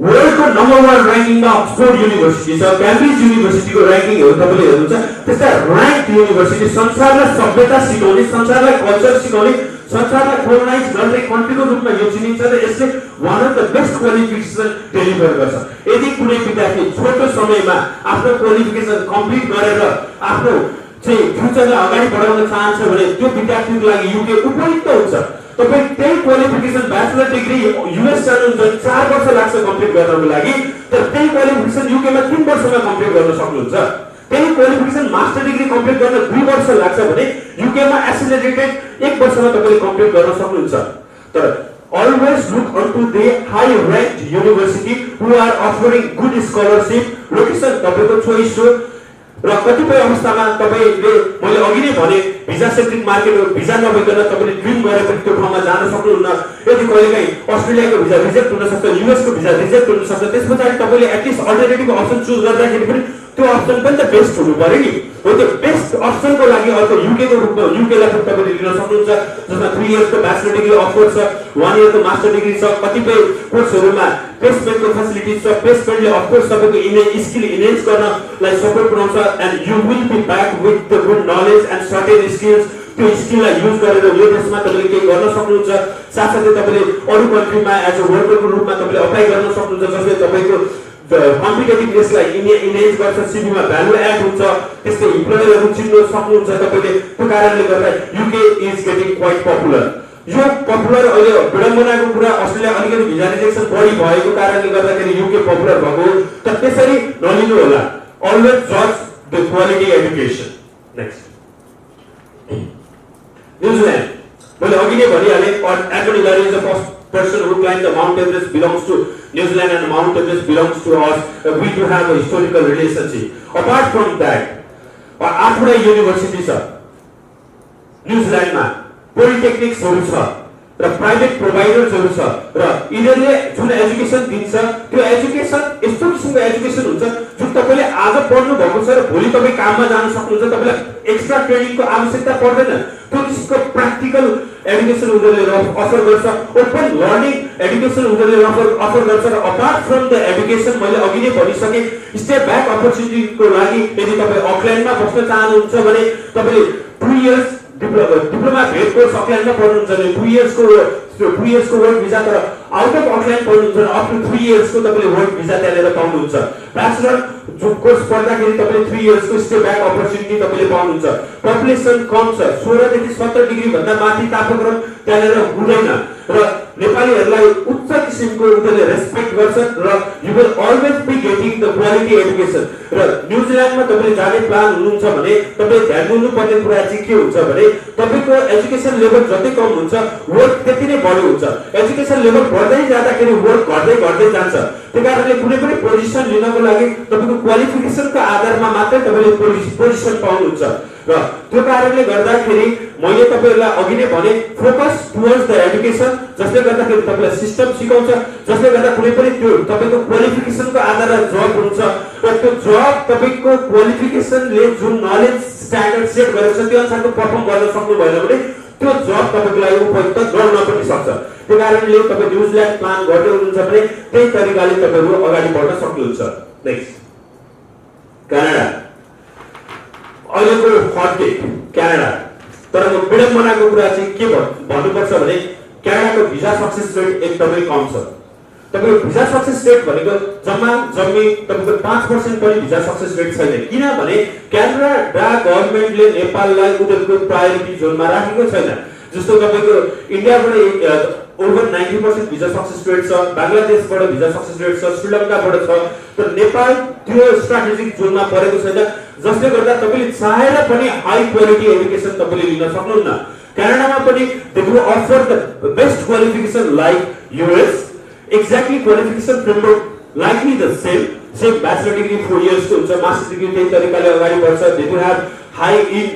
वर्ल्डको नम्बर 1 र्याङ्किङमा अक्सफोर्ड युनिभर्सिटी छ, क्याम्ब्रिज युनिभर्सिटीको र्याङ्किङहरु तपाईले हेर्नुहुन्छ। त्यस्ता र्याङ्क युनिभर्सिटी संसारलाई सभ्यता सिकाउने, संसारलाई कल्चर सिकाउने, संसारलाई कोलोनाइज गर्ने कन्ट्रीको रूपमा यो चिनिन्छ र यसले one of the best qualification deliver गर्छ। यदि कुनै विद्यार्थी छोटो समयमा आफ्नो क्वालिफिकेसन कम्प्लिट गरेर आफ्नो चाहिँ फ्युचरलाई अगाडि बढाउन चाहन्छ भने त्यो विद्यार्थीको लागि युके उपयुक्त हुन्छ। तपाई त्यही क्वालिफिकेसन ब्याचलर डिग्री युएस जानुहुन्छ 4 वर्ष लाग्छ कम्प्लिट गर्नको लागि, तर त्यही क्वालिफिकेसन युके मा 3 वर्षमा कम्प्लिट गर्न सक्नुहुन्छ। त्यही क्वालिफिकेसन मास्टर डिग्री कम्प्लिट गर्न 2 वर्ष लाग्छ भने युके मा एसिलरेटेड 1 वर्षमा तपाईले कम्प्लिट गर्न सक्नुहुन्छ। तर always look onto the high ranked university who are offering good scholarship, location तपाईको चोइस हो। र कतिपय अवस्थामा तपाईले मैले अघि नै भने भिजा सेन्ट्रिक मार्केट हो, भिजा नभइकन तपाईले ड्रिम गरेर पनि त्यो ठाउँमा जान सक्नुहुन्न। यदि कहिलेकाहीँ अस्ट्रेलियाको भिजा रिजेक्ट हुन सक्छ, युएस को भिजा रिजेक्ट हुन सक्छ, त्यसपछि तपाईले एटलिस्ट अल्टरनेटिभ अप्सन चुज गर्दाखेरि पनि त्यो अप्सन पनि त बेस्ट हुनु पर्यो नि। हो त्यो बेस्ट अप्सनको लागि अर्को युके को रूपमा युकेलाई पनि तपाईले लिन सक्नुहुन्छ, जसमा 3 इयर्स को ब्याचलर डिग्री अफर छ, 1 इयर को मास्टर डिग्री छ, कतिपय कोर्सहरुमा प्लेसमेन्टको फ्यासिलिटिज छ। प्लेसमेन्टले अफ कोर्स तपाईको स्किल इन्हान्स गर्नलाई सपोर्ट पुर्याउँछ and you will be back with the good knowledge and certain skills. त्यो स्किललाई युज गरेर यो देशमा तपाईले केही गर्न सक्नुहुन्छ। साथसाथै तपाईले अरु कन्ट्रीमा एज अ वर्करको रूपमा तपाईले अप्लाई गर्न सक्नुहुन्छ, जसले तपाईको कम्पिटिटिभनेसलाई इन्हान्स गर्छ, सीभीमा भ्यालु एड हुन्छ, त्यसले इम्प्लोयरहरु चिन्न सक्नुहुन्छ तपाईले। त्यो कारणले गर्दा UK is getting quite popular. यो पपुलर अहिले विडम्बनाको कुरा अस्ट्रेलिया अलिकति भिजा रिजेक्सन बढी भएको कारणले गर्दाखेरि युके पपुलर भएको, तर त्यसरी नलिनु होला। अलवेज जज the quality education. Next, New Zealand. मैले अघि नै भनिहाले Antony Lorenz is the first person who climbed the Mount Everest belongs to New Zealand and Mount Everest belongs to us. We do have a historical relationship. Apart from that, 8वटा university छ न्यूजील्यान्डमा, पोलिटेक्निक्सहरु छ र private प्रोवाइडर्सहरु छ र यिनीहरुले जुन education दिन्छ त्यो एजुकेसन यस्तो किसिमको एजुकेसन हुन्छ जुन तपाईले आज पढ्नु भएको छ र भोलि तपाई काममा जान सक्नुहुन्छ। तपाईलाई एक्स्ट्रा ट्रेनिङको आवश्यकता पर्दैन। त्यो किसिमको प्र्याक्टिकल एजुकेसन उनीहरुले अफर गर्छ, ओपन लर्निङ एजुकेसन उनीहरुले अफर गर्छ। र अपार्ट फ्रम द एजुकेसन मैले अघि नै भनिसके स्टेप ब्याक अपर्च्युनिटीको लागि यदि तपाई अकल्यान्डमा बस्न चाहनुहुन्छ भने तपाईले 2 इयर्स डिप्लोमा भेट कोर्स अकल्यान्डमा पढ्नुहुन्छ भने 2 इयर्स को वर्क भिजा, तर आउट अफ अकल्यान्ड पढ्नुहुन्छ भने अप टु 3 इयर्स को तपाईले वर्क भिजा त्यहाँनेर पाउनुहुन्छ। ब्याचलर जो कोर्स पढ्दाखेरि तपाईले 3 इयर्स को स्टे ब्याक अपर्च्युनिटी तपाईले पाउनुहुन्छ। पपुलेसन कम छ, 16 देखि 70 डिग्री भन्दा माथि तापक्रम त्यहाँनेर हुँदैन र नेपालीहरुलाई उच्च किसिमको उनीहरुले रेस्पेक्ट गर्छन् र you will always be getting the quality education. र न्यूजील्यान्डमा तपाईले जाने प्लान हुनुहुन्छ भने तपाईले ध्यान दिनुपर्ने कुरा चाहिँ के हुन्छ भने तपाईको एजुकेसन लेभल जति कम हुन्छ वर्क त्यति नै बढी हुन्छ। एजुकेसन लेभल बढ्दै जाँदाखेरि वर्क घट्दै जान्छ। त्यसकारणले कुनै पनि पोजिसन लिनको लागि तपाईको क्वालिफिकेसनको आधारमा मात्रै तपाईले पोजिसन पाउनुहुन्छ। र त्यो कारणले गर्दाखेरि मैले तपाईहरुलाई अघि नै भने फोकस टुवर्ड्स द एजुकेसन, जसले गर्दाखेरि तपाईलाई सिस्टम सिकाउँछ, जसले गर्दा कुनै पनि त्यो तपाईको क्वालिफिकेसनको आधारमा जब हुन्छ र त्यो जब तपाईको क्वालिफिकेसनले जुन नलेज स्ट्यान्डर्ड सेट गरेको छ त्यो अनुसारको परफर्म गर्न सक्नु भएन भने त्यो जब तपाईको लागि उपयुक्त गर्न पनि सक्छ। त्यो कारणले तपाई न्युजिल्यान्ड प्लान गर्दै हुनुहुन्छ भने त्यही तरिकाले तपाईहरु अगाडि बढ्न सक्नुहुन्छ। Next, Canada. अहिलेको हट केक क्यानाडा। तर म विडम्बनाको कुरा चाहिँ के भन्नुपर्छ भने क्यानाडाको भिजा सक्सेस रेट एकदमै कम छ। तपाईको भिजा सक्सेस रेट भनेको जम्मी तपाईको 5% पनि भिजा सक्सेस रेट छैन। किनभने क्यानाडा गभर्नमेन्टले नेपाललाई उनीहरुको प्रायोरिटी जोनमा राखेको छैन। जस्तो तपाईको इन्डियाबाट ओभर 90% भिजा सक्सेस रेट छ, बांग्लादेशबाट भिजा सक्सेस रेट छ, श्रीलंकाबाट छ, तर नेपाल त्यो स्ट्र्याटेजिक जोनमा परेको छैन, जसले गर्दा तपाईले चाहेर पनि हाई क्वालिटी एजुकेसन तपाईले लिन सक्नुहुन्न। क्यानाडामा पनि they will offer the best qualification like US, exactly qualification framework likely the same bachelor degree 4 years को हुन्छ, master degree त्यही तरिकाले अगाडि बढ्छ। they do have high in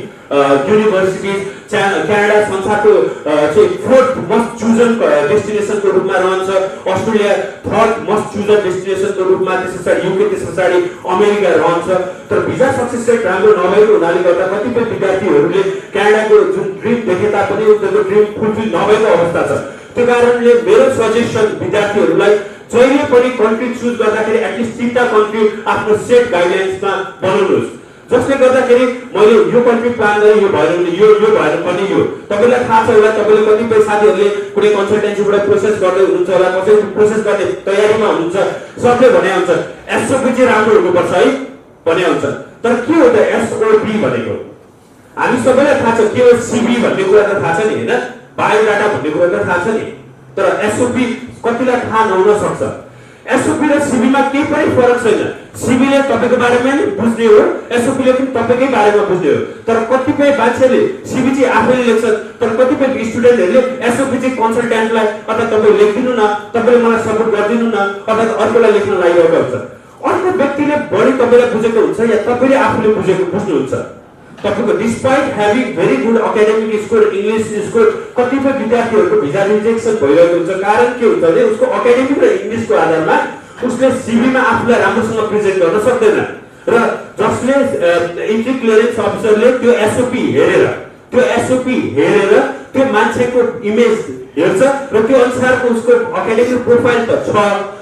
universities। Canada संसारको चाहिँ फोर्थ मोस्ट चुजन डेस्टिनेसन को रूपमा रहन्छ, Australia third most chosen destination को रूपमा, त्यसपछि युके, त्यसपछि अमेरिका रहन्छ। तर भिजा सक्सेस रेट राम्रो नभएको हुनाले गर्दा कतिपय विद्यार्थीहरूले क्यानाडाको जुन ड्रिम देखे तापनि उनीहरूको ड्रिम फुलफिल नभएको अवस्था छ। त्यो कारणले मेरो सजेसन विद्यार्थीहरूलाई जहिले पनि कन्ट्री चुज गर्दाखेरि एटलिस्ट 3टा कन्ट्री आफ्नो सेट गाइडलाइन्समा बनाउनुहोस्, जसले गर्दाखेरि मैले यो कन्ट्री प्लान गरे यो भएन भने यो भएन पनि यो तपाईलाई थाहा छ होला। तपाईले कतिपय साथीहरूले कुनै कन्सल्टेन्सीबाट प्रोसेस गर्दै हुनुहुन्छ होला, कसै प्रोसेस गर्ने तयारीमा हुनुहुन्छ, सबले भने हुन्छ एसओपी चाहिँ राम्रो हुनुपर्छ है भने हुन्छ। तर के हो त एसओपी भनेको? हामी सबैलाई थाहा छ के हो सीबी भन्ने कुरा त थाहा छ नि हैन, बायोडाटा भन्ने कुरा त थाहा छ नि, तर एसओपी कतिलाई थाहा नहुन सक्छ। एसओपी र सीबी मा केही पनि फरक छैन। सीबी ले तपाईको बारेमा नि बुझ्ने हो, एसओपी ले पनि तपाईकै बारेमा बुझ्ने हो। तर कतिपय मान्छेले सीबी चाहिँ आफैले लेख्छन्, तर कतिपय स्टुडेन्टहरूले एसओपी चाहिँ कन्सल्टेन्टलाई अथवा तपाईले लेखिदिनु न, तपाईले मलाई सपोर्ट गरिदिनु न, अथवा अर्कोलाई लेख्न लागिरहेको हुन्छ। अर्को व्यक्तिले बढी तपाईलाई बुझेको हुन्छ या तपाईले आफूले बुझ्नुहुन्छ। तपाईको despite having very good academic score, English score, कतिपय विद्यार्थीहरूको भिजा रिजेक्सन भइरहेको हुन्छ। कारण के हुन्छ भने उसको एकाडेमिक र इङ्ग्लिशको आधारमा उसले सीबीमा आफूलाई राम्रोसँग प्रेजेन्ट गर्न सक्दैन र जसले इन्ट्री क्लियरेन्स अफिसरले त्यो एसओपी हेरेर त्यो मान्छेको इमेज हेर्छ र त्यो अनुसारको उसको एकाडेमिक प्रोफाइल त छ,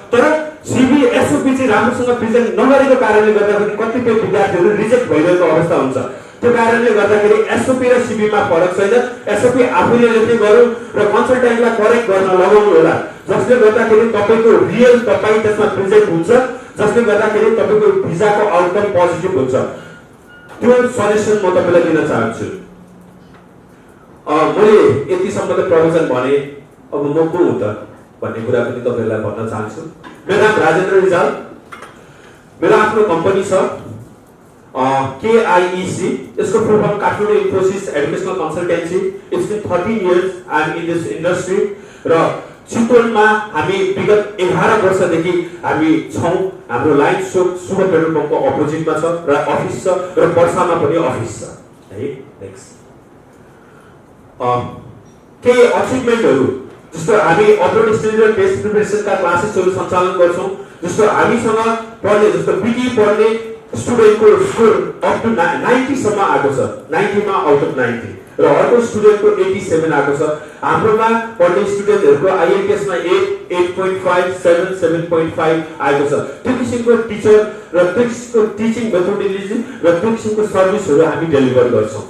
तर सीबी एसओपी चाहिँ राम्रोसँग प्रेजेन्ट नगरेको कारणले गर्दाखेरि कतिपय विद्यार्थीहरू रिजेक्ट भइरहेको अवस्था हुन्छ। त्यो कारणले गर्दाखेरि एसओपी र सीबी मा फरक छैन। एसओपी आफूले लेख्ने गरौँ र कन्सल्टेन्टलाई करेक्ट गर्न लगाउनु होला, जसले गर्दाखेरि तपाईको रियल तपाई त्यसमा प्रेजेन्ट हुन्छ, जसले गर्दाखेरि तपाईको भिजाको आउटकम पोजिटिभ हुन्छ। त्यो सजेसन म तपाईलाई दिन चाहन्छु। मैले यतिसम्म त प्रवचन भने, अब म को हुँ त भन्ने कुरा पनि तपाईलाई भन्न चाहन्छु। मेरो नाम राजेन्द्र रिजाल, मेरो आफ्नो कम्पनी छ KIEC, यसको full form Kathmandu Infosys educational consultancy. It's been 13 years I am in this industry र चितवनमा हामी विगत 11 वर्षदेखि हामी छौं। हाम्रो लाइन शुभ पेट्रोल पम्पको अपोजिटमा छ र अफिस छ र पर्सामा पनि अफिस छ है। नेक्स्ट, केही अचिभमेन्टहरु जस्तो हामी अब्रोड स्टडी र टेस्ट प्रिपरेसनका क्लासेसहरु सञ्चालन गर्छौं। जस्तो हामीसँग पढ्ने जस्तो बीटी पढ्ने स्टुडेन्टको स्कोर अप टु 90 सम्म आएको छ, 90 मा आउट अफ 90 र अर्को स्टुडेन्टको 87 आएको छ। हाम्रोमा पढ्ने स्टुडेन्टहरुको आईएलटीएस मा 8, 8.5, 7, 7.5 आएको छ। त्यो किसिमको टिचर र त्यो किसिमको टिचिङ मेथोडोलोजी र त्यो किसिमको सर्भिसहरु हामी डेलिभर गर्छौं।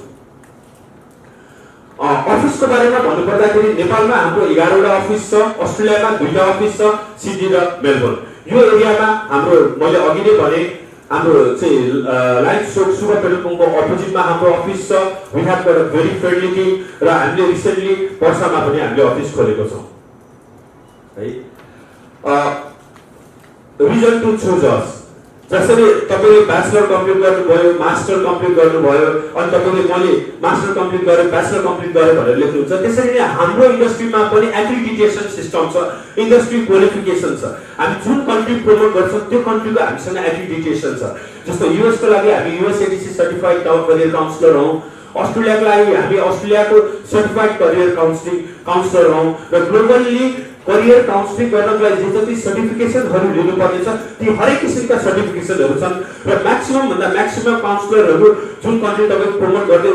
अफिसको बारेमा भन्नुपर्दाखेरि नेपालमा हाम्रो 11 वटा अफिस छ, अस्ट्रेलियामा 2टा अफिस छ, सिडनी र मेलबोर्न। यो एरियामा हाम्रो मैले अघि नै भने हाम्रो चाहिँ लाइन शुभ पेट्रोल पम्पको अपोजिटमा हाम्रो अफिस छ। We have got a very friendly team र हामीले रिसेन्टली पर्सामा पनि हामीले अफिस खोलेको छौं है। रिजन टु चुज अस, जसरी तपाईले ब्याचलर कम्प्लिट गर्नुभयो, मास्टर कम्प्लिट गर्नुभयो, अनि तपाईले मैले मास्टर कम्प्लिट गरे, ब्याचलर कम्प्लिट गरे भनेर लेख्नुहुन्छ, त्यसरी नै हाम्रो इन्डस्ट्रीमा पनि एक्रिडिटेसन सिस्टम छ, इन्डस्ट्री क्वालिफिकेसन छ। हामी जुन कन्ट्री प्रमोट गर्छौं त्यो कन्ट्रीको हामीसँग एक्रिडिटेसन छ। जस्तो US को लागि हामी USADC सर्टिफाइड करियर काउन्सलर हौं, अस्ट्रेलिया को लागि हामी अस्ट्रेलियाको सर्टिफाइड करियर काउन्सलर हौं र ग्लोबली करियर काउन्सलिङ गर्नको लागि जति सर्टिफिकेसनहरु लिनुपर्ने छ ती हरेक किसिमका सर्टिफिकेसनहरु छन् र म्याक्सिमम भन्दा म्याक्सिमम काउन्सलरहरु जुन कन्ट्री तपाईले प्रमोट गर्दै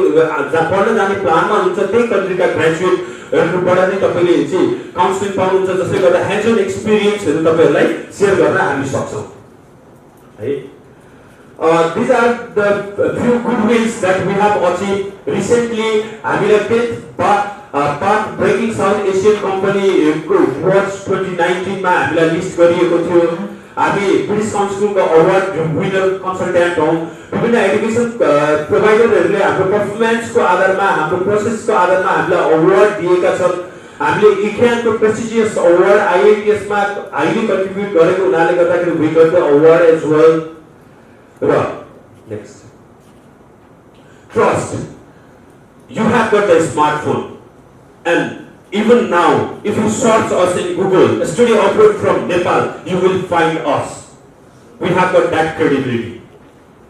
पढ्न जाने प्लानमा हुनुहुन्छ त्यही कन्ट्रीका ग्रेजुएटहरुबाट नै तपाईले चाहिँ काउन्सलिङ पाउनुहुन्छ, जसले गर्दा ह्यान्ड अन एक्सपिरियन्सहरु तपाईहरुलाई शेयर गर्न हामी सक्छौं है। These are the few good wins that we have achieved recently. हामीलाई 10th path breaking South Asian company awards 2019 मा हामीलाई लिस्ट गरिएको थियो। हामी ब्रिटिश काउन्सिलको अवार्ड विनर कन्सल्टेन्ट हौं। विभिन्न एजुकेसन प्रोवाइडरहरुले हाम्रो पर्फर्मेन्सको आधारमा, हाम्रो प्रोसेसको आधारमा हामीलाई अवार्ड दिएका छन्। हामीले ICAN को प्रेस्टिजियस अवार्ड IITS मा हाइली कन्ट्रिब्युट गरेको हुनाले गर्दाखेरि we got the award as well. Next. Trust. You have got the smartphone, and even now, if you search us in Google, a study abroad from Nepal, you will find us. We have got that credibility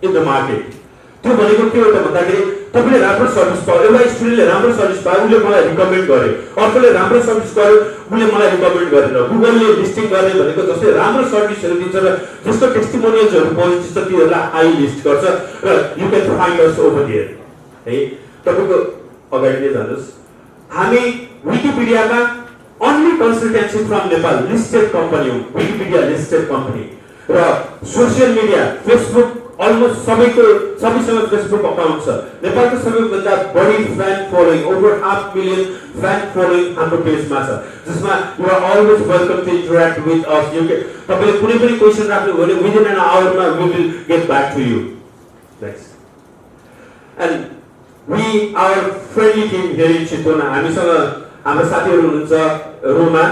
in the market. त्यो भनेको के हो त भन्दाखेरि तपाईले राम्रो service पायो, एउटा स्टुडेन्टले राम्रो सर्भिस पायो, उले मलाई रिकमेन्ड गरे, अर्कोले राम्रो सर्भिस गर्यो, उले मलाई रिकमेन्ड गरेन। गुगलले लिस्टिङ गर्ने भनेको जसले राम्रो सर्भिसहरु दिन्छ र जसको टेस्टिमोनियल्सहरु पोजिटिभ छ तिहरुलाई हाई लिस्ट गर्छ र you can find us over here है। तपाईको अगाडि नै जानुस्। हामी विकिपीडियामा only consultancy from Nepal listed company हो, विकिपीडिया लिस्टेड कम्पनी र सोशल मिडिया फेसबुक अलमोस्ट सबैसँग फेसबुक अकाउन्ट छ। नेपालको सबैभन्दा बढी fan following over 500,000 fan following हाम्रो पेजमा छ, जसमा you are always welcome to interact with us. You can तपाईले कुनै पनि क्वेशन राख्नु भने विदिन एन आवरमा we will get back to you. Next. And we our friendly team here in Chitwan, हामीसँग हाम्रो साथीहरु हुनुहुन्छ Roma,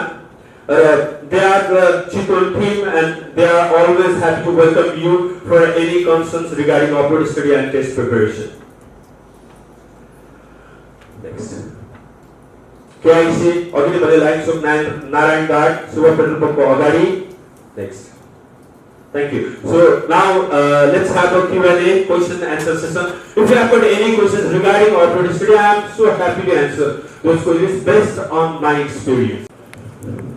they are the Chitwan team and they are always happy to welcome you for any concerns regarding upward study and test preparation. Next. KIEC, अघिले भने lines of Narayan Ghat, Subba petrol पम्पको अगाडि। Next. Thank you. So now let's have a Q&A, question and answer session. If you have got any questions regarding upward study, I am so happy to answer those questions based on my experience.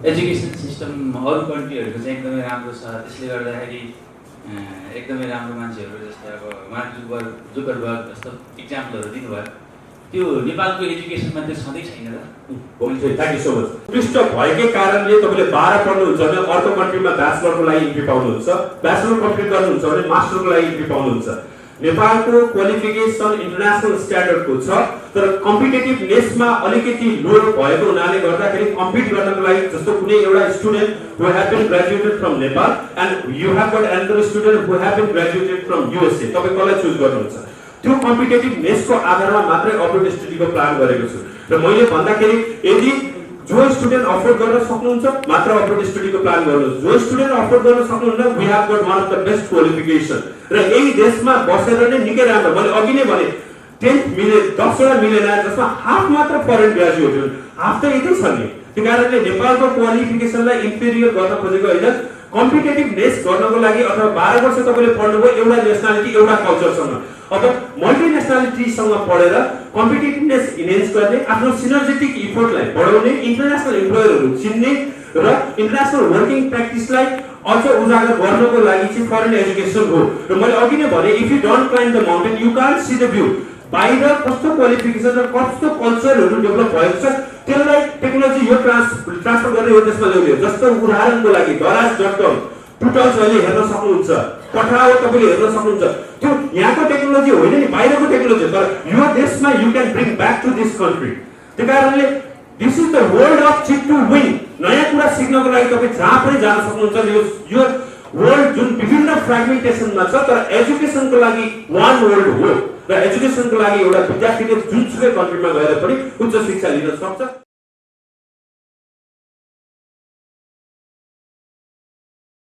Education system अरू कन्ट्रीहरुको चाहिँ एकदमै राम्रो छ, त्यसले गर्दाखेरि एकदमै राम्रो मान्छेहरु जस्तै अब मार्क जुकरबर्ग जस्तो एक्जाम्पलहरु दिनुभयो, त्यो नेपालको एजुकेसनमा त्यो छँदै छैन र। Okay, thank you so much. पृष्ठ भएकै कारणले तपाईले 12 पढ्नुहुन्छ भने अर्को कन्ट्रीमा ब्याचलरको लागि इन्ट्री पाउनुहुन्छ, ब्याचलर कम्प्लिट गर्नुहुन्छ भने मास्टरको लागि इन्ट्री पाउनुहुन्छ। नेपालको क्वालिफिकेसन इन्टरनेशनल स्ट्यान्डर्डको छ, तर कम्पिटिटिभनेसमा अलिकति लो भएको हुनाले गर्दाखेरि कम्पिट गर्नको लागि जस्तो कुनै एउटा student who have been graduated from Nepal and you have got another student who have been graduated from USA, तपाई कसलाई चुज गर्नुहुन्छ? त्यो कम्पिटिटिभनेसको आधारमा मात्रै अपवर्ड स्टडीको प्लान गरेको छु। र मैले भन्दाखेरि यदि जो स्टुडेन्ट अफोर्ड गर्न सक्नुहुन्छ मात्र अपवर्ड स्टडीको प्लान गर्नुहोस्, जो स्टुडेन्ट अफोर्ड गर्न सक्नुहुन्न we have got one of the best qualification र यही देशमा बसेर नै निकै राम्रो। मैले अघि नै भने 10वटा मिलेन जसमा हाफ मात्र फरेन ग्रेजुएट हुन्, हाफ त यतै छ नि। त्यो कारणले नेपालको क्वालिफिकेसनलाई इन्फेरियर गर्न खोजेको होइन, कम्पिटिटिभनेस गर्नको लागि अथवा 12 वर्ष तपाईले पढ्नुभयो एउटा नेशनलिटी एउटा कल्चरसँग, अब मल्टिनेशनलिटीसँग पढेर कम्पिटिटिभनेस इन्हेन्स गर्ने, आफ्नो सिनर्जेटिक इफोर्टलाई बढाउने, इन्टरनेशनल इम्प्लोयरहरु चिन्ने र इन्टरनेशनल वर्किङ प्र्याक्टिसलाई अझ उजागर गर्नको लागि चाहिँ फरेन एजुकेसन हो। र मैले अघि नै भने if you don't climb the mountain you can't see the view. बाहिर कस्तो क्वालिफिकेसन र कस्तो कल्चरहरु डेभलप भएको छ त्यसलाई टेक्नोलोजी यो ट्रान्सफर गरेर यो देशमा ल्याउने। जस्तो उदाहरणको लागि दराज.com टुटल्स अहिले हेर्न सक्नुहुन्छ, पठाओ तपाईले हेर्न सक्नुहुन्छ, त्यो यहाँको टेक्नोलोजी होइन नि, बाहिरको टेक्नोलोजी, तर यो देशमा you can bring back to this country. त्यो कारणले this is the world of cheat to win. नयाँ कुरा सिक्नको लागि तपाई जहाँ पनि जान सक्नुहुन्छ। यो वर्ल्ड जुन विभिन्न फ्र्यागमेन्टेसनमा छ, तर एजुकेसनको लागि वान वर्ल्ड हो र एजुकेसनको लागि एउटा विद्यार्थीले जुनसुकै कन्ट्रीमा गएर पनि उच्च शिक्षा लिन सक्छ।